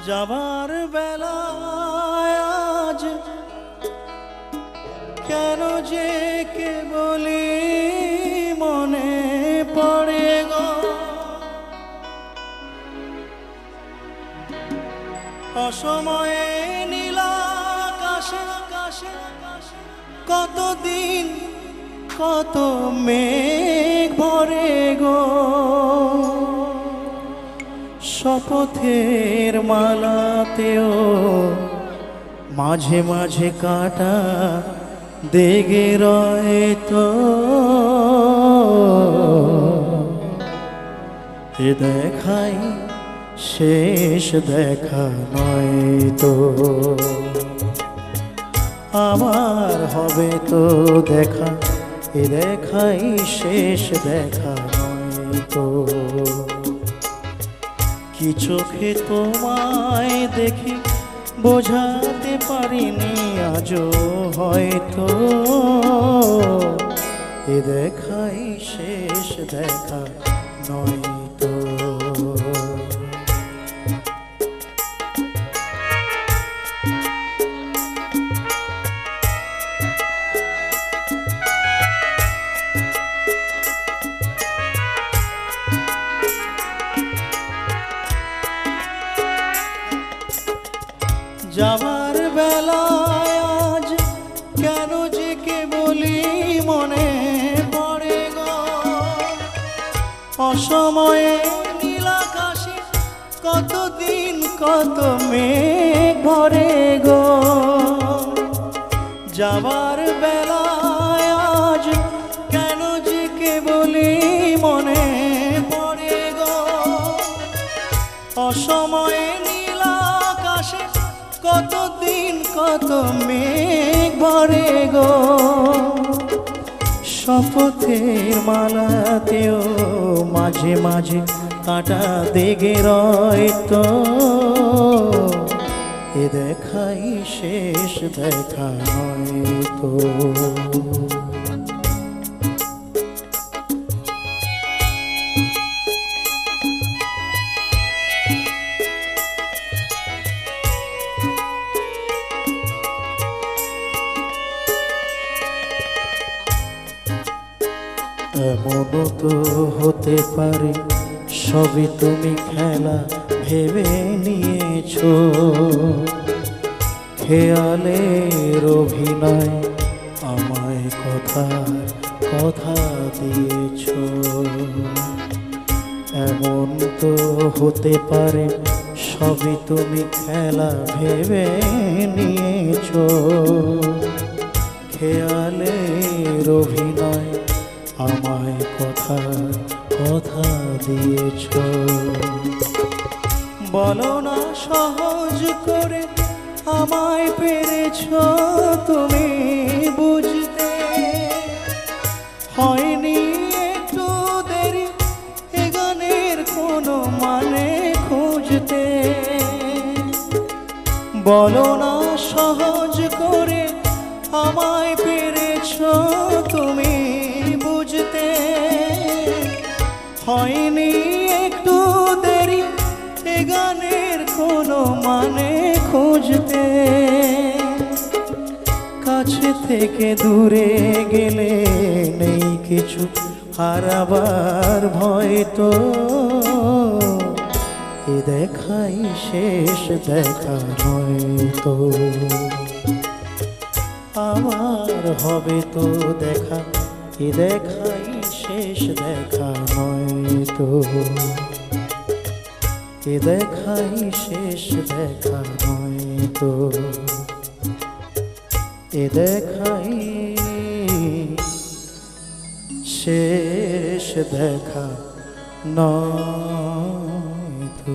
যাবার বেলায় আজ কেন যে কে বলি মনে পড়ে গো, অসময়ে নীলাকাশে কতদিন কত মেঘ ভরে গো, শপথের মালাতেও মাঝে মাঝে কাটা দেগে রয়ে তো, এ দেখাই শেষ দেখা নয় তো, আমার হবে তো দেখা, এ দেখাই শেষ দেখা নয় তো। কি চোখে তোমায় দেখি বোঝাতে পারিনি আজও হয়তো, এ দেখাই শেষ দেখা নয় তো। যাবার বেলায় আজ কেন যে কে বলি মনে পড়ে গো, অসময়ে নীলাকাশে কতদিন কত মেঘ ভরে গো, যাবার বেলায় আজ কেন যে কে বলি মনে পড়ে গো, অসময়ে নীলাকাশে কতদিন কত মেঘ ভরে গো, শপথের মালাতেও মাঝে মাঝে কাটা দেগে রয় তো, এ দেখাই শেষ দেখা নয় তো। এমনও তো হতে পারে সবই তুমি খেলা ভেবে নিয়েছো, খেয়ালের অভিনয় আমায় কথা দিয়েছো। এমন তো হতে পারে সবই তুমি খেলা ভেবে নিয়েছো, খেয়ালের অভিনয় আমায় কথা দিয়েছ। বলো না সহজ করে আমায় পেরেছ তুমি বুঝতে, হয়নি একটু দেরি এ গানের কোনো মানে খুঁজতে। বলো না সহজ করে আমায় পেরেছ তুমি বুঝতে, হয়নি একটু দেরি এ গানের কোনো মানে খুঁজতে। কাছে থেকে দূরে গেলে নেই কিছু হারাবার ভয় তো, এ দেখাই শেষ দেখা নয় তো, আমার হবে তো দেখা, এ দেখাই শেষ দেখা নয় তো, এ দেখাই শেষ দেখা নয় তো, এ দেখাই শেষ দেখা নয় তো।